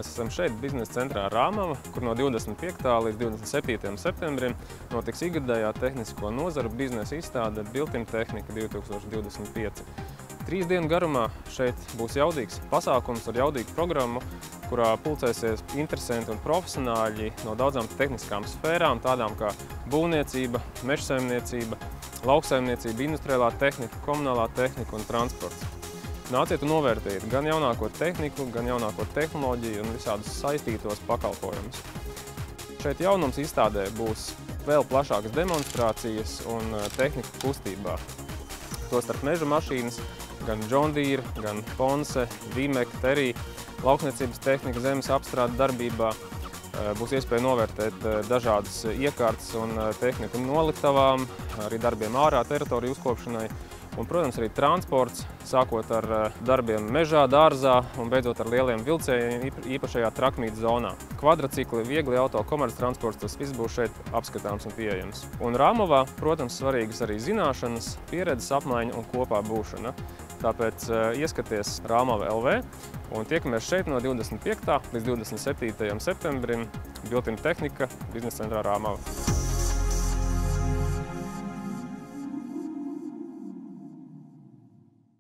Mēs esam šeit biznesa centrā Rāmava, kur no 25. līdz 27. septembrim notiks ikgadējā tehnisko nozaru biznesa izstāde Built-in Tehnika 2025. 3 dienu garumā šeit būs jaudīgs pasākums ar jaudīgu programmu, kurā pulcēsies interesanti un profesionāļi no daudzām tehniskām sfērām, tādām kā būvniecība, mežsaimniecība, lauksaimniecība, industriālā tehnika, komunālā tehnika un transports. Nāciet un novērtējiet gan jaunāko tehniku, gan jaunāko tehnoloģiju un visādus saistītos pakalpojumus. Šeit jaunums izstādē būs vēl plašākas demonstrācijas un tehnika kustībā. Tostarp meža mašīnas, gan John Deere, gan Ponce, Vimek, Terī, laukniecības tehnika, zemes apstrāde darbībā. Būs iespēja novērtēt dažādas iekārtas un tehniku noliktavām, arī darbiem ārā teritoriju uzkopšanai. Un, protams, arī transports, sākot ar darbiem mežā, dārzā un beidzot ar lieliem vilcējiem īpašajā trakmītas zonā. Kvadracikli, viegli auto, komerctransports, tas viss būs šeit apskatāms un pieejams. Un Rāmavā, protams, svarīgas arī zināšanas, pieredzes apmaiņa un kopā būšana. Tāpēc ieskaties Rāmava LV un tiekamies šeit no 25. līdz 27. septembrim Built-in Tehnika biznesa centrā Rāmava.